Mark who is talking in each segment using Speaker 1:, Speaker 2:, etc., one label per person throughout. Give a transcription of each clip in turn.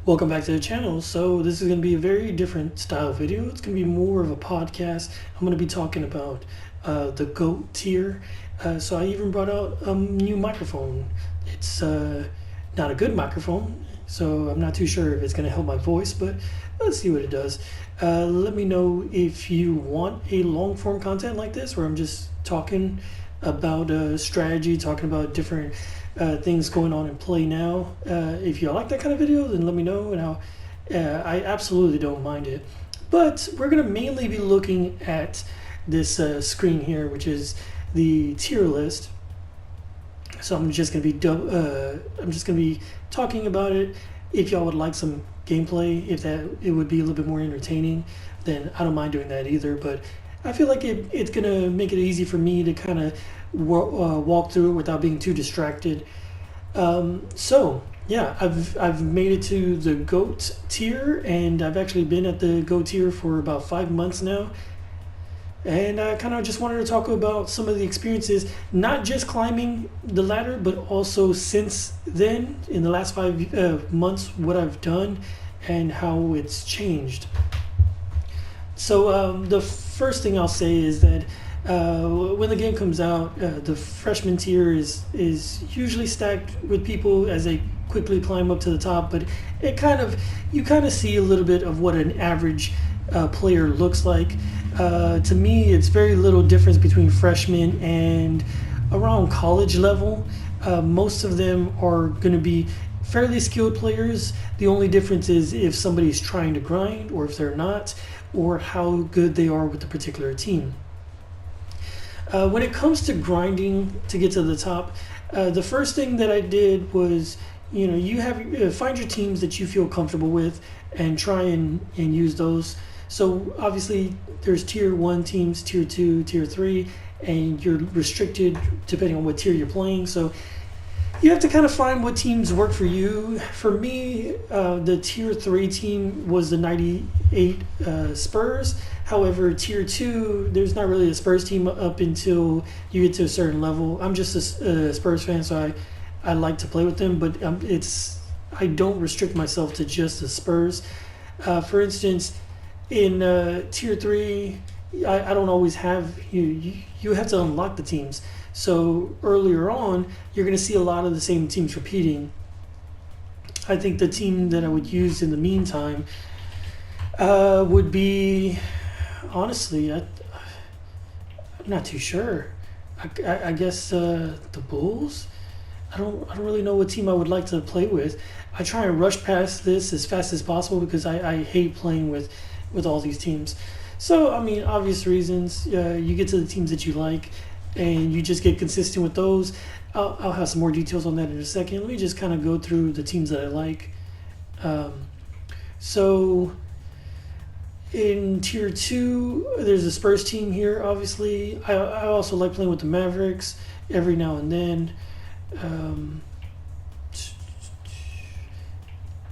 Speaker 1: Welcome back to the channel. So this is going to be a very different style video. It's going to be more of a podcast. I'm going to be talking about the GOAT tier. So I even brought out a new microphone. It's not a good microphone, so I'm not too sure if it's going to help my voice, but let's see what it does. Let me know if you want a long form content like this, where I'm just talking about strategy, talking about different things going on in play now. If you like that kind of video, then let me know, and I absolutely don't mind it. But we're gonna mainly be looking at this screen here, which is the tier list. So I'm just gonna be talking about it. If y'all would like some gameplay, if that it would be a little bit more entertaining, then I don't mind doing that either. But I feel like it's gonna make it easy for me to kind of walk through it without being too distracted. So yeah, I've made it to the GOAT tier, and I've actually been at the GOAT tier for about 5 months now. And I kind of just wanted to talk about some of the experiences, not just climbing the ladder, but also since then, in the last 5 months, what I've done and how it's changed. So the first thing I'll say is that when the game comes out, the freshman tier is usually stacked with people as they quickly climb up to the top, but you kind of see a little bit of what an average player looks like. To me, it's very little difference between freshmen and around college level. Most of them are going to be fairly skilled players. The only difference is if somebody's trying to grind or if they're not, or how good they are with the particular team. When it comes to grinding to get to the top, the first thing that I did was, you find your teams that you feel comfortable with and try and use those. So obviously there's tier 1 teams, tier 2, tier 3, and you're restricted depending on what tier you're playing. So you have to kind of find what teams work for you. For me, the tier 3 team was the 98 Spurs. However, tier 2, there's not really a Spurs team up until you get to a certain level. I'm just a Spurs fan, so I like to play with them, but I don't restrict myself to just the Spurs. For instance, in tier 3, I don't always have you have to unlock the teams. So earlier on, you're going to see a lot of the same teams repeating. I think the team that I would use in the meantime would be, honestly, I'm not too sure. I guess the Bulls. I don't really know what team I would like to play with. I try and rush past this as fast as possible because I hate playing with all these teams. So I mean, obvious reasons. You get to the teams that you like, and you just get consistent with those. I'll have some more details on that in a second. Let me just kind of go through the teams that I like. So in tier 2, there's a Spurs team here, obviously. I also like playing with the Mavericks every now and then.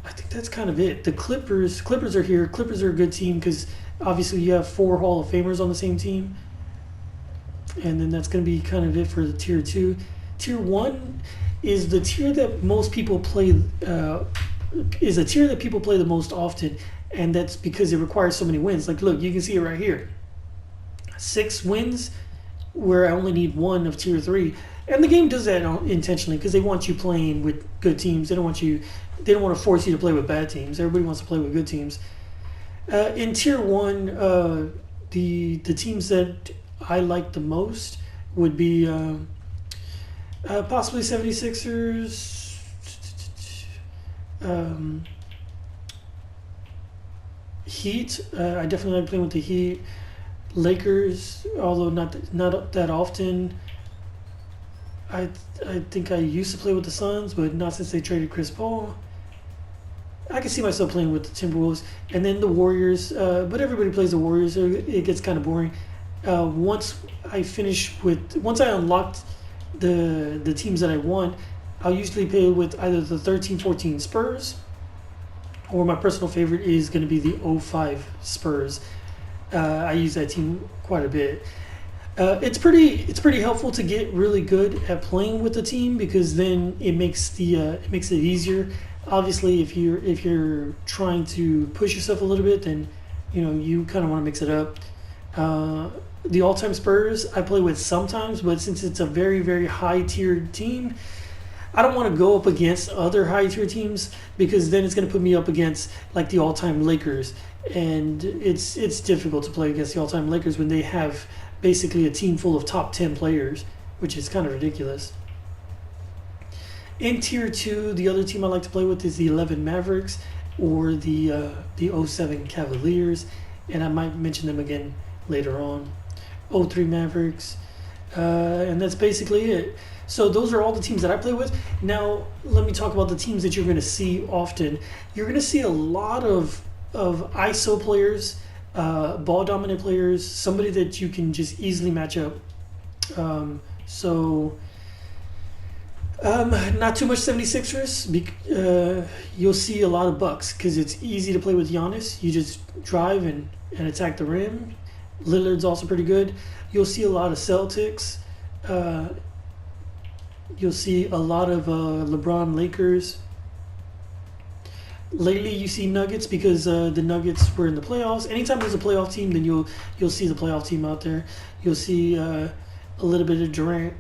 Speaker 1: I think that's kind of it. The Clippers are here. Clippers are a good team because obviously you have 4 Hall of Famers on the same team. And then that's going to be kind of it for the tier 2. Tier 1 is the tier that most people play, is a tier that people play the most often, and that's because it requires so many wins. Like, look, you can see it right here. 6 wins where I only need 1 of tier 3. And the game does that intentionally because they want you playing with good teams. They don't want to force you to play with bad teams. Everybody wants to play with good teams. In tier 1, the teams that I like the most would be possibly 76ers, Heat. I definitely like playing with the Heat. Lakers, although not that often. I think I used to play with the Suns, but not since they traded Chris Paul. I can see myself playing with the Timberwolves, and then the Warriors. But everybody plays the Warriors, so it gets kind of boring. Once I unlocked the teams that I want, I'll usually play with either the 13-14 Spurs, or my personal favorite is going to be the 05 Spurs. I use that team quite a bit. It's pretty helpful to get really good at playing with the team because then it makes it easier. Obviously, if you're trying to push yourself a little bit, then you kind of want to mix it up. Uh, the all-time Spurs I play with sometimes, but since it's a very very high-tiered team, I don't want to go up against other high-tier teams because then it's going to put me up against like the all-time Lakers, and it's difficult to play against the all-time Lakers when they have basically a team full of top 10 players, which is kind of ridiculous. In tier two, the other team I like to play with is the 11 Mavericks or the '07 Cavaliers, and I might mention them again later on. '03 Mavericks, and that's basically it. So those are all the teams that I play with. Now let me talk about the teams that you're going to see often. You're going to see a lot of ISO players, ball dominant players, somebody that you can just easily match up. So not too much 76ers. You'll see a lot of Bucks because it's easy to play with Giannis. You just drive and attack the rim. Lillard's also pretty good. You'll see a lot of Celtics. You'll see a lot of LeBron Lakers. Lately, you see Nuggets because the Nuggets were in the playoffs. Anytime there's a playoff team, then you'll see the playoff team out there. You'll see a little bit of Durant,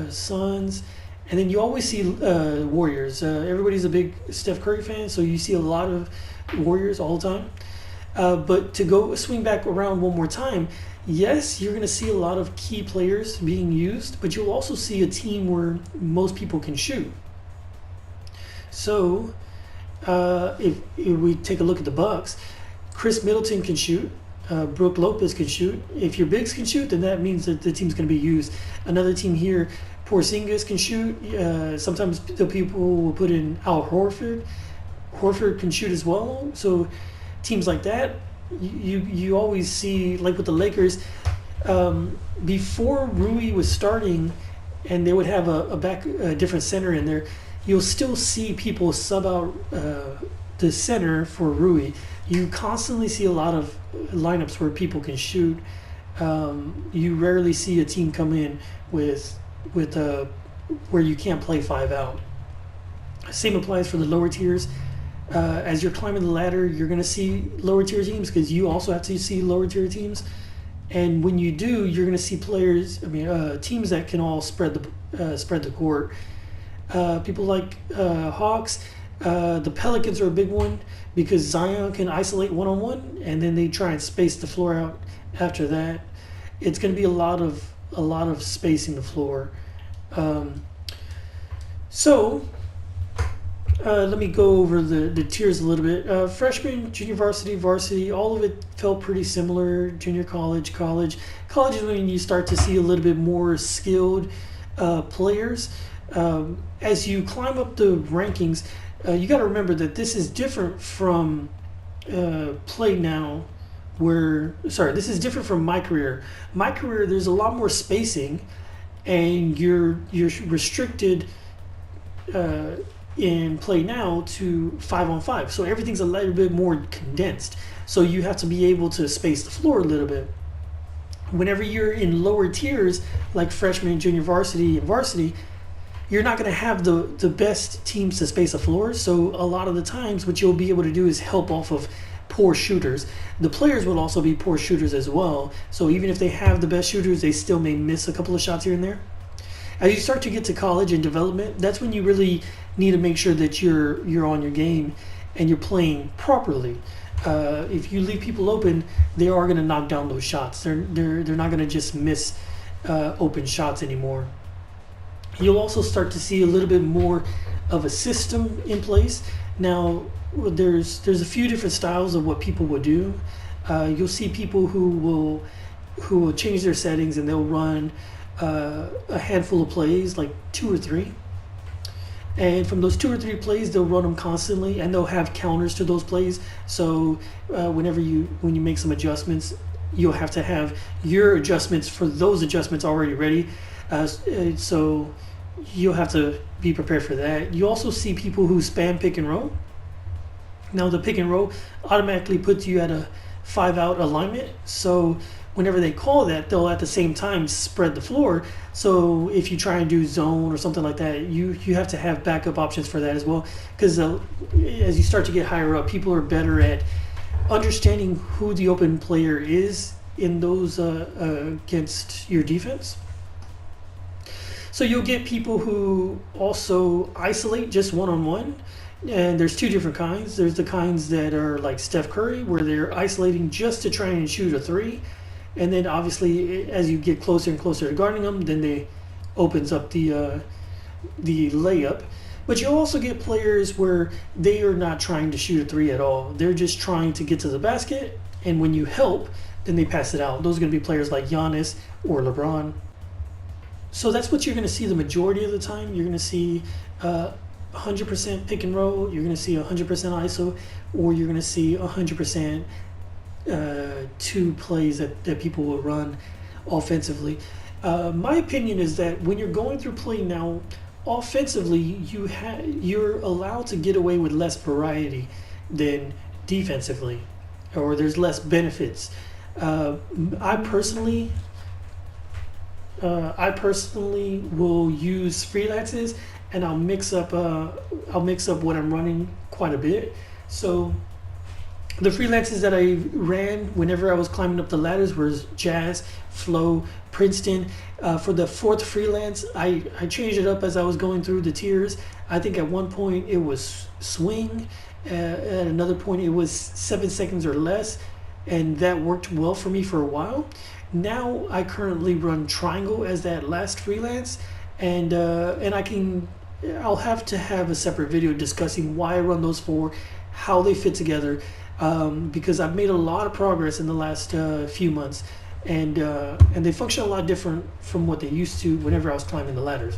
Speaker 1: Suns, and then you always see Warriors. Everybody's a big Steph Curry fan, so you see a lot of Warriors all the time. But to go swing back around one more time, yes, you're going to see a lot of key players being used, but you'll also see a team where most people can shoot. So if we take a look at the Bucks, Chris Middleton can shoot. Brook Lopez can shoot. If your bigs can shoot, then that means that the team's going to be used. Another team here, Porzingis can shoot. Sometimes the people will put in Al Horford. Horford can shoot as well. So teams like that, you always see, like with the Lakers, before Rui was starting, and they would have a different center in there. You'll still see people sub out the center for Rui. You constantly see a lot of lineups where people can shoot. You rarely see a team come in with where you can't play five out. Same applies for the lower tiers. As you're climbing the ladder, you're going to see lower tier teams because you also have to see lower tier teams. And when you do, you're going to see teams that can all spread the court. People like Hawks. The Pelicans are a big one because Zion can isolate one-on-one, and then they try and space the floor out after that. It's going to be a lot of spacing the floor. Let me go over the tiers a little bit. Freshman, junior varsity, varsity, all of it felt pretty similar. Junior college. College is when you start to see a little bit more skilled players. As you climb up the rankings, you got to remember that this is different from Play Now. This is different from My Career. My Career, there's a lot more spacing, and you're restricted in Play Now to 5-on-5. So everything's a little bit more condensed. So you have to be able to space the floor a little bit. Whenever you're in lower tiers, like freshman, junior varsity, and varsity, you're not going to have the best teams to space a floor. So a lot of the times what you'll be able to do is help off of poor shooters. The players will also be poor shooters as well. So even if they have the best shooters, they still may miss a couple of shots here and there. As you start to get to college and development, that's when you really need to make sure that you're on your game and you're playing properly. If you leave people open, they are going to knock down those shots. They're not going to just miss open shots anymore. You'll also start to see a little bit more of a system in place. Now, there's a few different styles of what people will do. You'll see people who will change their settings and they'll run a handful of plays, like 2 or 3. And from those 2 or 3 plays, they'll run them constantly, and they'll have counters to those plays. So when you make some adjustments, you'll have to have your adjustments for those adjustments already ready. So you'll have to be prepared for that. You also see people who spam pick and roll. Now the pick and roll automatically puts you at a 5-out alignment. So whenever they call that, they'll at the same time spread the floor. So if you try and do zone or something like that, you have to have backup options for that as well. Because as you start to get higher up, people are better at understanding who the open player is in those against your defense. So you'll get people who also isolate just one-on-one. And there's two different kinds. There's the kinds that are like Steph Curry, where they're isolating just to try and shoot a three. And then obviously, as you get closer and closer to guarding them, then they opens up the layup. But you'll also get players where they are not trying to shoot a three at all. They're just trying to get to the basket, and when you help, then they pass it out. Those are going to be players like Giannis or LeBron. So that's what you're going to see the majority of the time. You're going to see 100% pick and roll. You're going to see 100% ISO, or you're going to see 100% two plays that people will run offensively. My opinion is that when you're going through play now, offensively, you're allowed to get away with less variety than defensively, or there's less benefits. I personally will use freelances, and I'll mix up what I'm running quite a bit. So the freelances that I ran whenever I was climbing up the ladders was Jazz, Flow, Princeton. For the fourth freelance, I changed it up as I was going through the tiers. I think at one point it was Swing, at another point it was 7 seconds or less, and that worked well for me for a while. Now I currently run Triangle as that last freelance, and I'll have to have a separate video discussing why I run those four, how they fit together, because I've made a lot of progress in the last few months, and they function a lot different from what they used to whenever I was climbing the ladders.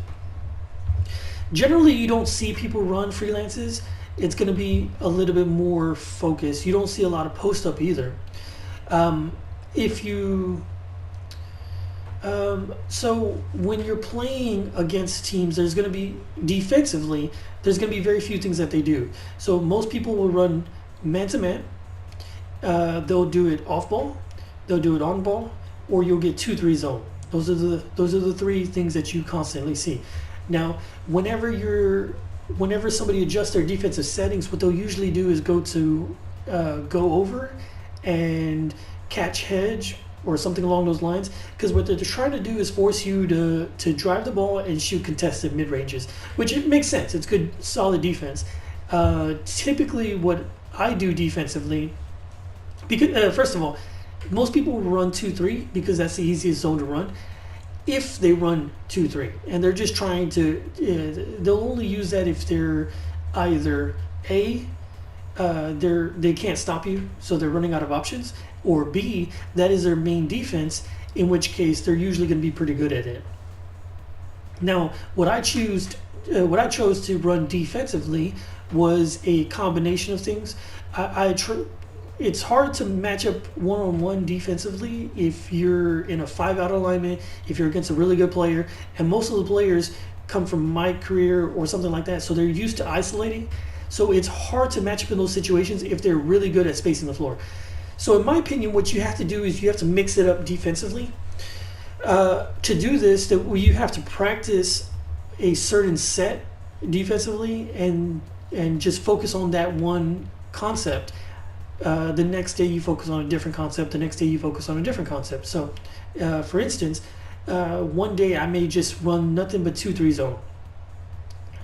Speaker 1: Generally, you don't see people run freelances. It's going to be a little bit more focused. You don't see a lot of post up either. So when you're playing against teams, there's going to be defensively, there's going to be very few things that they do. So most people will run man-to-man. They'll do it off ball, they'll do it on ball, or you'll get 2-3 zone. Those are the three things that you constantly see. Now, whenever somebody adjusts their defensive settings, what they'll usually do is go over and catch hedge or something along those lines, because what they're trying to do is force you to drive the ball and shoot contested mid-ranges, which it makes sense. It's good, solid defense. Typically what I do defensively, because first of all, most people will run 2-3 because that's the easiest zone to run. If they run 2-3 and they're just trying to, they'll only use that if they're either they can't stop you, so they're running out of options, or B, that is their main defense, in which case they're usually going to be pretty good at it. Now, what I chose to run defensively was a combination of things. It's hard to match up one-on-one defensively if you're in a 5-out alignment, if you're against a really good player, and most of the players come from my career or something like that, so they're used to isolating. So it's hard to match up in those situations if they're really good at spacing the floor. So in my opinion, what you have to do is you have to mix it up defensively. To do this, you have to practice a certain set defensively and just focus on that one concept. The next day you focus on a different concept. The next day you focus on a different concept. So, for instance, one day I may just run nothing but 2-3 zone.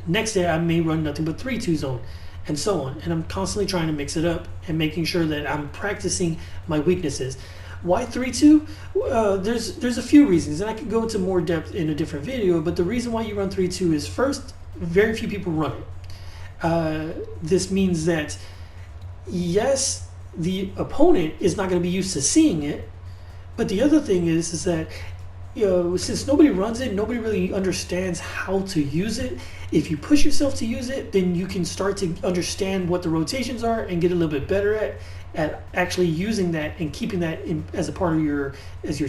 Speaker 1: Next day I may run nothing but 3-2 zone, and so on. And I'm constantly trying to mix it up and making sure that I'm practicing my weaknesses. Why 3-2? There's a few reasons, and I can go into more depth in a different video, but the reason why you run 3-2 is, first, very few people run it. This means that, yes, the opponent is not going to be used to seeing it, but the other thing is that, since nobody runs it, nobody really understands how to use it. If you push yourself to use it, then you can start to understand what the rotations are and get a little bit better at actually using that and keeping that as a part of your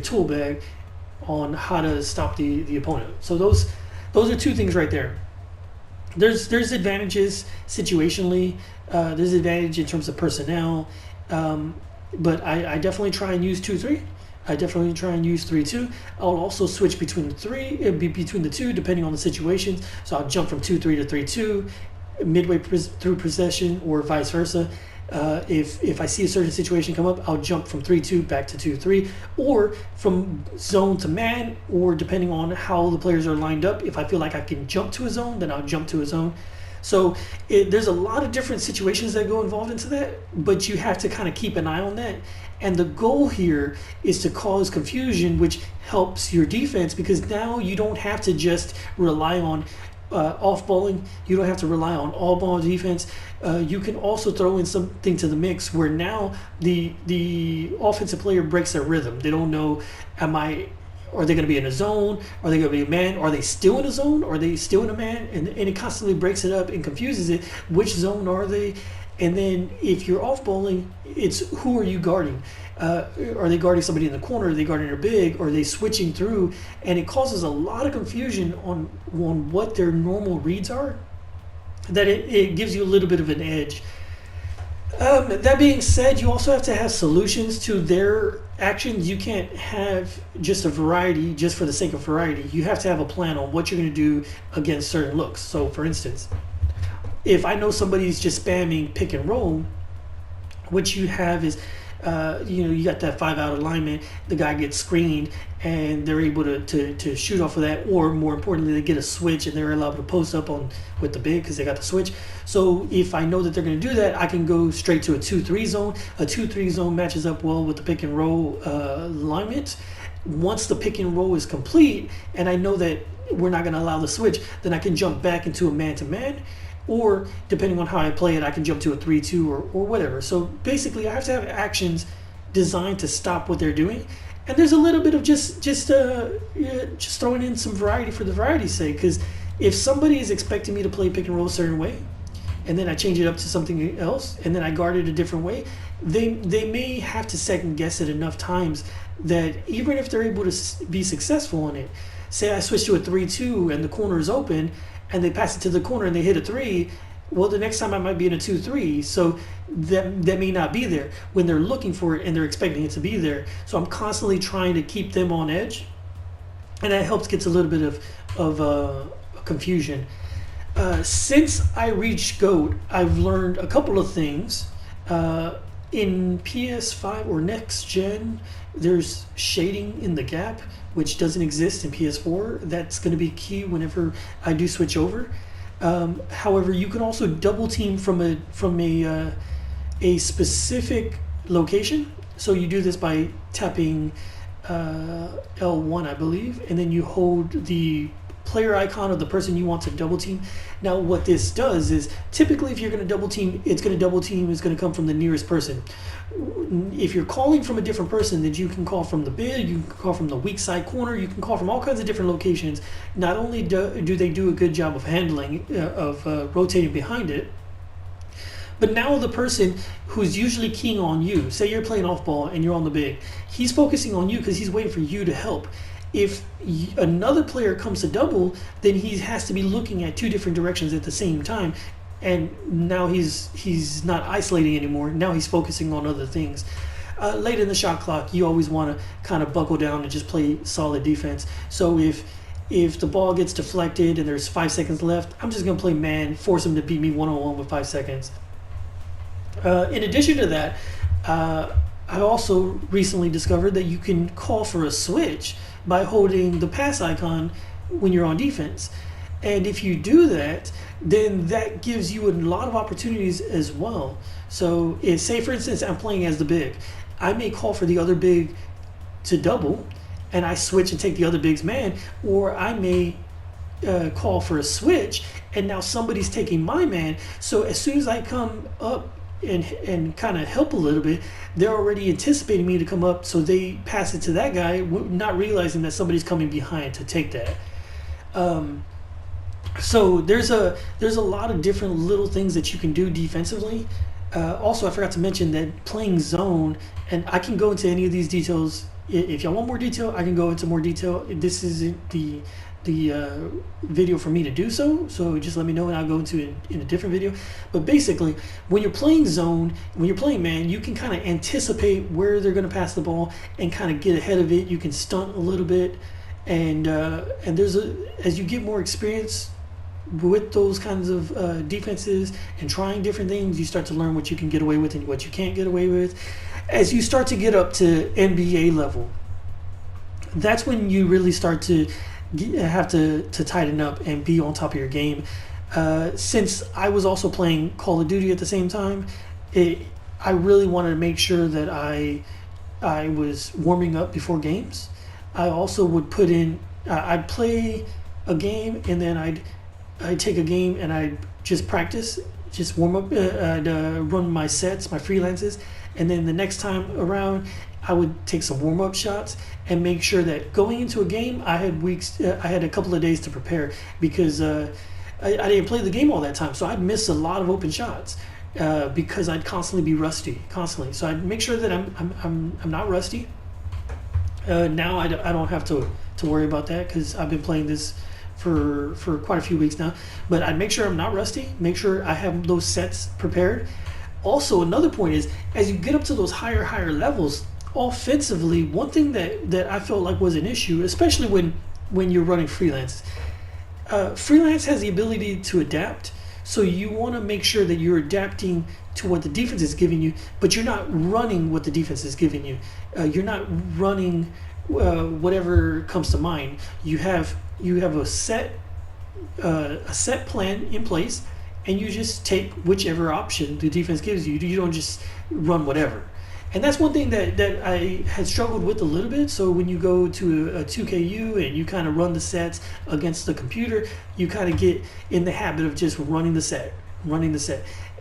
Speaker 1: tool bag on how to stop the opponent. So those are two things right there. There's advantages situationally. There's advantage in terms of personnel, but I definitely try and use 2-3. I definitely try and use 3-2. I'll also switch between the three, between the two, depending on the situations. So I'll jump from 2-3 to 3-2, midway through possession, or vice versa. If I see a certain situation come up, I'll jump from 3-2 back to 2-3, or from zone to man, or depending on how the players are lined up. If I feel like I can jump to a zone, then I'll jump to a zone. So there's a lot of different situations that go involved into that, but you have to kind of keep an eye on that. And the goal here is to cause confusion, which helps your defense, because now you don't have to just rely on off balling. You don't have to rely on all ball defense. You can also throw in something to the mix where now the offensive player breaks their rhythm. They don't know, are they going to be in a zone? Are they going to be a man? Are they still in a zone? Are they still in a man? And it constantly breaks it up and confuses it. Which zone are they? And then if you're off balling, it's who are you guarding? Are they guarding somebody in the corner? Are they guarding their big? Are they switching through? And it causes a lot of confusion on what their normal reads are, that it gives you a little bit of an edge. That being said, you also have to have solutions to their actions. You can't have just a variety just for the sake of variety. You have to have a plan on what you're going to do against certain looks. So, for instance, if I know somebody's just spamming pick and roll, what you have is, you got that 5-out alignment, the guy gets screened, and they're able to shoot off of that, or more importantly, they get a switch and they're allowed to post up on with the big because they got the switch. So if I know that they're going to do that, I can go straight to a 2-3 zone. A 2-3 zone matches up well with the pick and roll alignment. Once the pick and roll is complete, and I know that we're not going to allow the switch, then I can jump back into a man-to-man. Or depending on how I play it, I can jump to a 3-2 or whatever. So basically, I have to have actions designed to stop what they're doing. And there's a little bit of just throwing in some variety for the variety's sake. Because if somebody is expecting me to play pick and roll a certain way, and then I change it up to something else, and then I guard it a different way, they may have to second guess it enough times that even if they're able to be successful in it, say I switch to a 3-2 and the corner is open, and they pass it to the corner and they hit a 3, well, the next time I might be in a 2-3. So that may not be there when they're looking for it and they're expecting it to be there. So I'm constantly trying to keep them on edge. And that helps get a little bit of confusion. Since I reached GOAT, I've learned a couple of things. In PS5 or next gen, there's shading in the gap, which doesn't exist in PS4. That's going to be key whenever I do switch over. However, you can also double team from a specific location. So you do this by tapping L1, I believe, and then you hold the player icon of the person you want to double team. Now what this does is, typically if you're going to double team, it's going to come from the nearest person. If you're calling from a different person, then you can call from the bid, you can call from the weak side corner, you can call from all kinds of different locations. Not only do they do a good job of handling, rotating behind it, but now the person who's usually keying on you, say you're playing off ball and you're on the big, he's focusing on you because he's waiting for you to help. If another player comes to double, then he has to be looking at two different directions at the same time, and now he's not isolating anymore. Now he's focusing on other things. Late in the shot clock, you always want to kind of buckle down and just play solid defense. So if the ball gets deflected and there's 5 seconds left, I'm just going to play man, force him to beat me one-on-one with 5 seconds. In addition to that, I also recently discovered that you can call for a switch by holding the pass icon when you're on defense. And if you do that, then that gives you a lot of opportunities as well. So say, for instance, I'm playing as the big. I may call for the other big to double, and I switch and take the other big's man, or I may call for a switch, and now somebody's taking my man. So as soon as I come up and kind of help a little bit, they're already anticipating me to come up, so they pass it to that guy, not realizing that somebody's coming behind to take that. So there's a lot of different little things that you can do defensively. Also, I forgot to mention that playing zone, and I can go into any of these details. If y'all want more detail, I can go into more detail. This isn't the video for me to do so. So just let me know and I'll go into it in a different video. But basically, when you're playing zone, when you're playing man, you can kind of anticipate where they're going to pass the ball and kind of get ahead of it. You can stunt a little bit, and as you get more experience with those kinds of defenses and trying different things, you start to learn what you can get away with and what you can't get away with. As you start to get up to NBA level, that's when you really start to have to tighten up and be on top of your game. Since I was also playing Call of Duty at the same time, I really wanted to make sure that I was warming up before games. I also would put in, I'd play a game and then I'd take a game and I'd just practice, just warm up, I'd run my sets, my freelances, and then the next time around I would take some warm-up shots and make sure that going into a game I had a couple of days to prepare, because I didn't play the game all that time, so I'd miss a lot of open shots because I'd constantly be rusty, so I'd make sure that I'm not rusty. Now I don't have to worry about that because I've been playing this for quite a few weeks now, but I'd make sure I'm not rusty, make sure I have those sets prepared. Also, another point is, as you get up to those higher levels, offensively, one thing that I felt like was an issue, especially when you're running freelance. Freelance has the ability to adapt, so you want to make sure that you're adapting to what the defense is giving you, but you're not running what the defense is giving you. You're not running whatever comes to mind. You have a set plan in place, and you just take whichever option the defense gives you. You don't just run whatever. And that's one thing that I had struggled with a little bit. So when you go to a 2KU and you kind of run the sets against the computer, you kind of get in the habit of just running the set.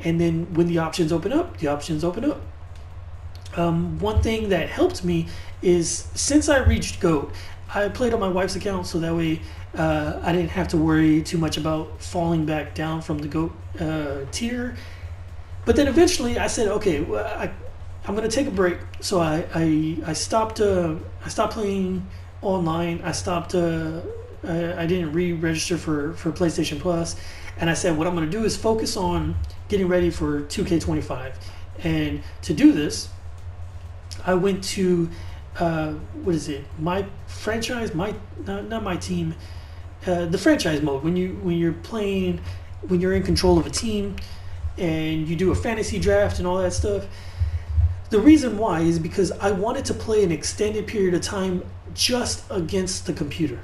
Speaker 1: And then when the options open up, the options open up. One thing that helped me is, since I reached GOAT, I played on my wife's account, so that way I didn't have to worry too much about falling back down from the GOAT tier. But then eventually I said, okay, well, I'm gonna take a break. So I stopped playing online. I didn't re-register for PlayStation Plus, and I said what I'm gonna do is focus on getting ready for 2K25. And to do this, I went to my franchise, not my team, the franchise mode. When you're in control of a team and you do a fantasy draft and all that stuff. The reason why is because I wanted to play an extended period of time just against the computer.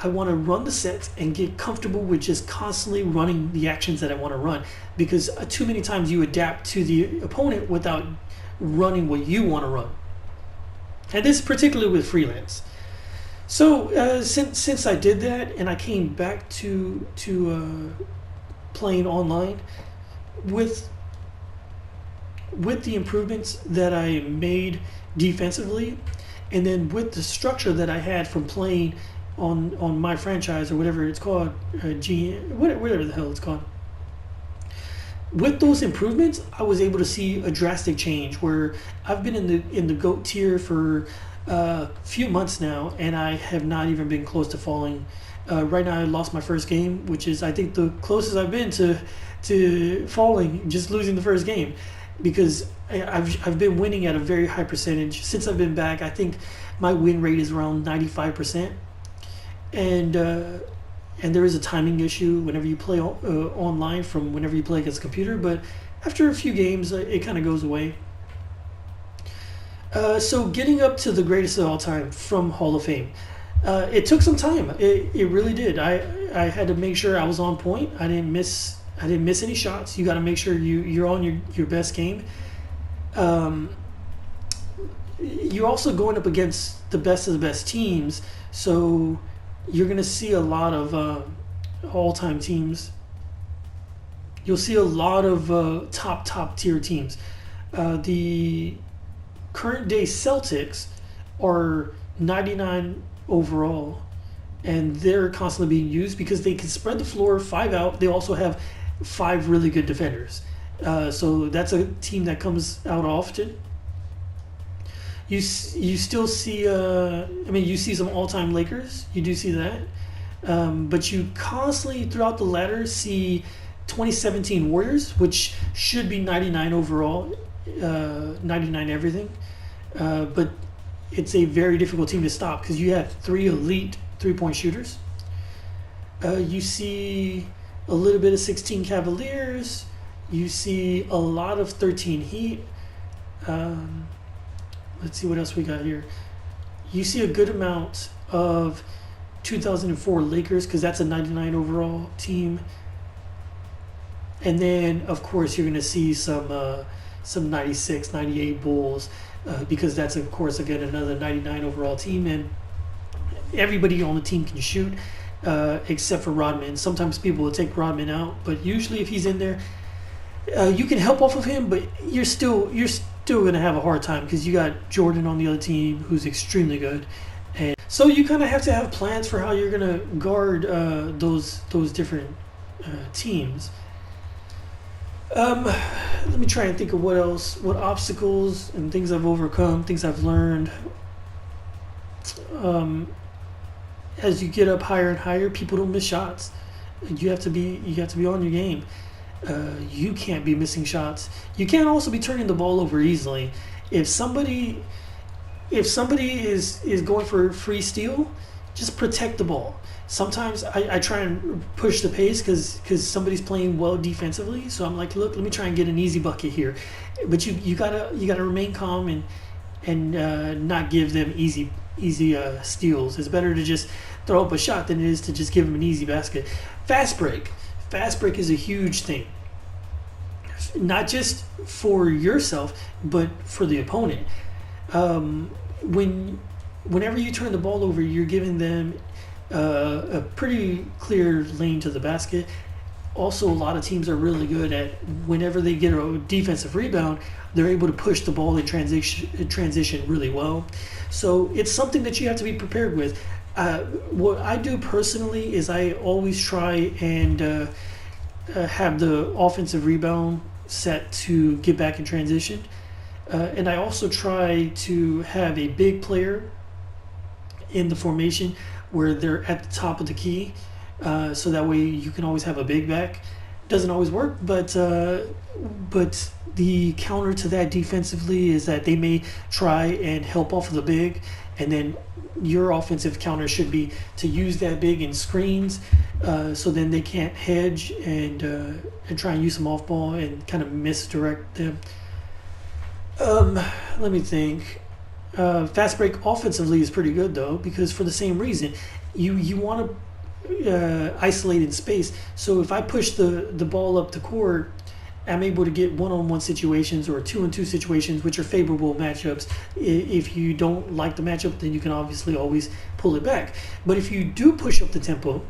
Speaker 1: I want to run the sets and get comfortable with just constantly running the actions that I want to run, because too many times you adapt to the opponent without running what you want to run. And this is particularly with freelance. So since I did that and I came back to playing online with the improvements that I made defensively, and then with the structure that I had from playing on my franchise, or whatever it's called, whatever the hell it's called. With those improvements, I was able to see a drastic change where I've been in the GOAT tier for a few months now, and I have not even been close to falling. Right now, I lost my first game, which is, I think, the closest I've been to falling, just losing the first game. Because I've been winning at a very high percentage since I've been back. I think my win rate is around 95%, and there is a timing issue whenever you play online from whenever you play against a computer. But after a few games, it kind of goes away. So getting up to the greatest of all time from Hall of Fame, it took some time. It really did. I had to make sure I was on point. I didn't miss any shots. You got to make sure you're on your best game. You're also going up against the best of the best teams, so you're going to see a lot of all-time teams. You'll see a lot of top tier teams. The current day Celtics are 99 overall, and they're constantly being used because they can spread the floor 5 out. They also have 5 really good defenders. So that's a team that comes out often. You still see, you see some all-time Lakers. You do see that. But you constantly throughout the ladder see 2017 Warriors, which should be 99 overall, 99 everything. But it's a very difficult team to stop because you have 3 elite 3-point shooters. You see a little bit of 16 Cavaliers. You see a lot of 13 Heat. Let's see what else we got here. You see a good amount of 2004 Lakers because that's a 99 overall team. And then, of course, you're going to see some 96, 98 Bulls because that's, of course, again, another 99 overall team. And everybody on the team can shoot except for Rodman. Sometimes people will take Rodman out, but usually if he's in there, you can help off of him, but you're still going to have a hard time because you got Jordan on the other team who's extremely good. And so you kind of have to have plans for how you're going to guard those different teams. Let me try and think of what obstacles and things I've overcome, things I've learned. As you get up higher and higher, people don't miss shots. You have to be on your game. You can't be missing shots. You can't also be turning the ball over easily. If somebody is going for free steal, just protect the ball. Sometimes I try and push the pace because somebody's playing well defensively. So I'm like, look, let me try and get an easy bucket here. But you gotta remain calm and not give them easy steals. It's better to just throw up a shot than it is to just give them an easy basket. Fast break is a huge thing. Not just for yourself, but for the opponent. Whenever you turn the ball over, you're giving them a pretty clear lane to the basket. Also, a lot of teams are really good at whenever they get a defensive rebound, they're able to push the ball in transition really well. So it's something that you have to be prepared with. What I do personally is I always try and have the offensive rebound set to get back in transition. And I also try to have a big player in the formation where they're at the top of the key, so that way you can always have a big back. Doesn't always work, but the counter to that defensively is that they may try and help off of the big, and then your offensive counter should be to use that big in screens, so then they can't hedge and try and use them off ball and kind of misdirect them. Let me think. Fast break offensively is pretty good though, because for the same reason, you want to isolate in space. So if I push the ball up the court, I'm able to get one-on-one situations or 2-on-2 situations, which are favorable matchups. If you don't like the matchup, then you can obviously always pull it back. But if you do push up the tempo,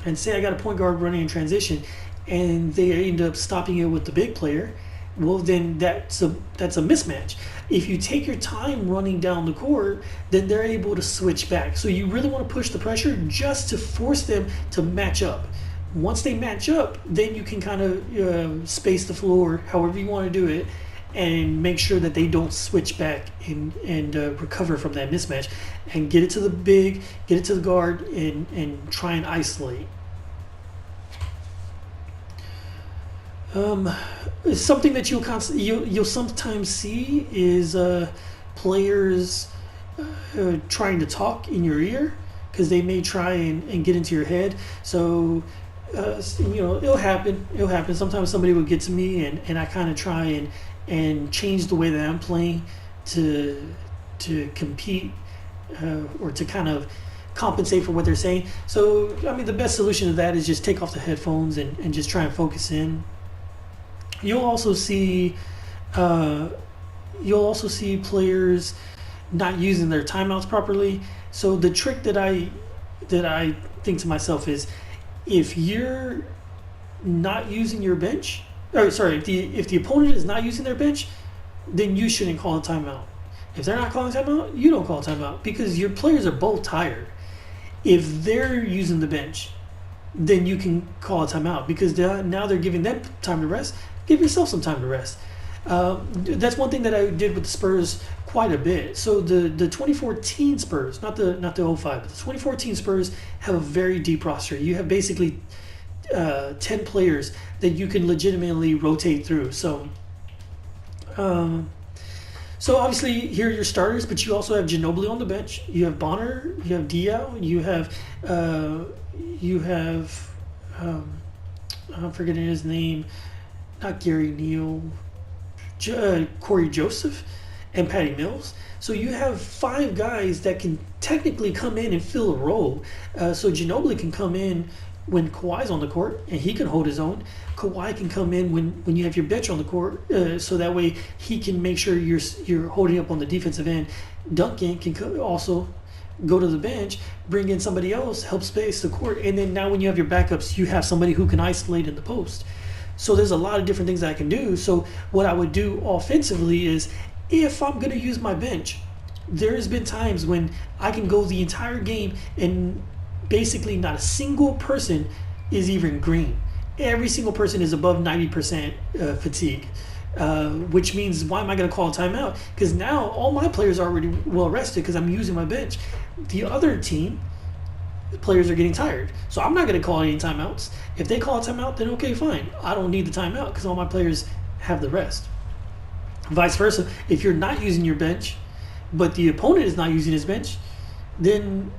Speaker 1: and say I got a point guard running in transition, and they end up stopping it with the big player, well, then that's a mismatch. If you take your time running down the court, then they're able to switch back. So you really want to push the pressure just to force them to match up. Once they match up, then you can kind of space the floor however you want to do it and make sure that they don't switch back and recover from that mismatch and get it to the big, get it to the guard, and try and isolate. Something that you'll sometimes see is players trying to talk in your ear because they may try and get into your head. So it'll happen. Sometimes somebody will get to me and I kind of try and change the way that I'm playing to compete or to kind of compensate for what they're saying. So the best solution to that is just take off the headphones and just try and focus in. You'll also see players not using their timeouts properly. So the trick that I think to myself is, if you're not using your bench, if the opponent is not using their bench, then you shouldn't call a timeout. If they're not calling a timeout, you don't call a timeout because your players are both tired. If they're using the bench, then you can call a timeout because now they're giving them time to rest. Give yourself some time to rest. That's one thing that I did with the Spurs quite a bit. So the 2014 Spurs, not the '05, but the 2014 Spurs have a very deep roster. You have basically 10 players that you can legitimately rotate through. So obviously here are your starters, but you also have Ginobili on the bench. You have Bonner. You have Diaw. You have I'm forgetting his name. Not Gary Neal. Corey Joseph and Patty Mills. So you have 5 guys that can technically come in and fill a role. So Ginobili can come in when Kawhi's on the court, and he can hold his own. Kawhi can come in when you have your bench on the court, so that way he can make sure you're holding up on the defensive end. Duncan can also go to the bench, bring in somebody else, help space the court, and then now when you have your backups, you have somebody who can isolate in the post. So there's a lot of different things that I can do. So what I would do offensively is, if I'm going to use my bench, there's been times when I can go the entire game and basically not a single person is even green. Every single person is above 90% fatigue, which means, why am I going to call a timeout? Because now all my players are already well rested because I'm using my bench. The other team, the players are getting tired. So I'm not going to call any timeouts. If they call a timeout, then okay, fine. I don't need the timeout because all my players have the rest. Vice versa, if you're not using your bench, but the opponent is not using his bench, then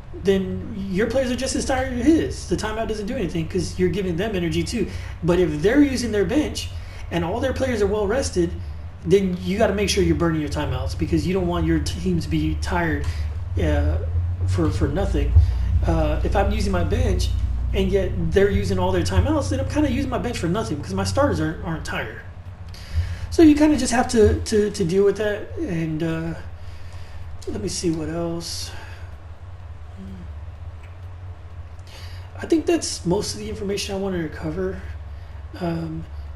Speaker 1: your players are just as tired as his. The timeout doesn't do anything because you're giving them energy too. But if they're using their bench and all their players are well rested, then you got to make sure you're burning your timeouts, because you don't want your team to be tired for nothing. If I'm using my bench and yet they're using all their timeouts, then I'm kind of using my bench for nothing because my starters aren't tired. So you kind of just have to deal with that. And let me see what else. I think that's most of the information I wanted to cover.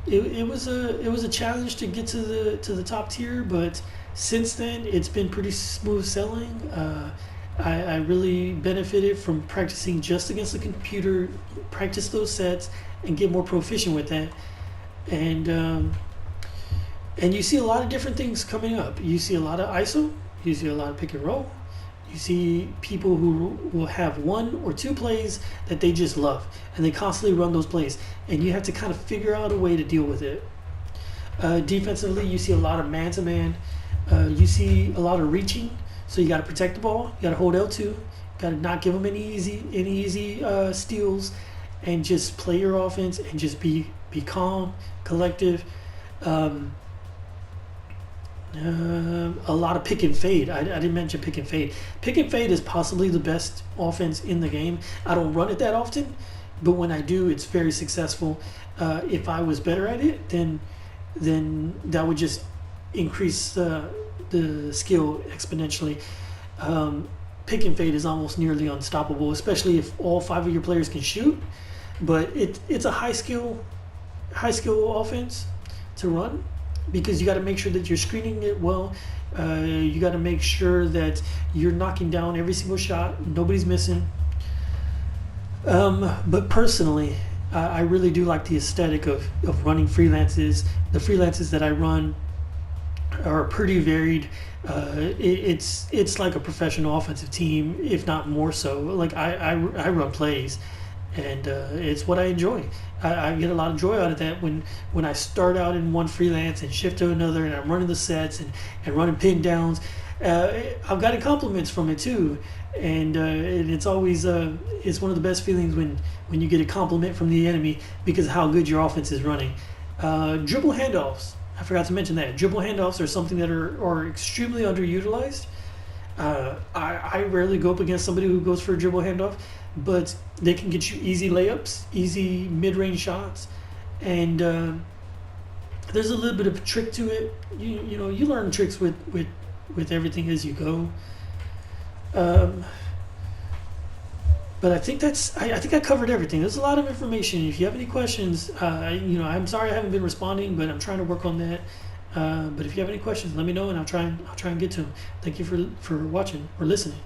Speaker 1: It was a challenge to get to the top tier, but since then it's been pretty smooth sailing. I really benefited from practicing just against the computer, practice those sets, and get more proficient with that. And you see a lot of different things coming up. You see a lot of ISO. You see a lot of pick and roll. You see people who will have 1 or 2 plays that they just love, and they constantly run those plays, and you have to kind of figure out a way to deal with it. Defensively, you see a lot of man-to-man. You see a lot of reaching, so you got to protect the ball. You got to hold L2. Got to not give them any easy steals, and just play your offense and just be calm, collective. A lot of pick and fade. I didn't mention pick and fade. Pick and fade is possibly the best offense in the game. I don't run it that often, but when I do, it's very successful. If I was better at it, then that would just increase the skill exponentially. Pick and fade is almost nearly unstoppable, especially if all 5 of your players can shoot. But it's a high skill offense to run, because you got to make sure that you're screening it well. You got to make sure that you're knocking down every single shot. Nobody's missing. But personally, I really do like the aesthetic of running freelances. The freelances that I run are pretty varied. It's like a professional offensive team, if not more so. Like I run plays, and it's what I enjoy. I get a lot of joy out of that when I start out in one freelance and shift to another, and I'm running the sets and running pin downs. I've gotten compliments from it too, and it's always it's one of the best feelings when you get a compliment from the enemy because of how good your offense is running. Dribble handoffs. I forgot to mention that. Dribble handoffs are something that are extremely underutilized. I rarely go up against somebody who goes for a dribble handoff, but they can get you easy layups, easy mid-range shots, and there's a little bit of a trick to it. You learn tricks with everything as you go. But I think I think I covered everything. There's a lot of information. If you have any questions, I'm sorry I haven't been responding, but I'm trying to work on that. But if you have any questions, let me know, and I'll try and get to them. Thank you for watching or listening.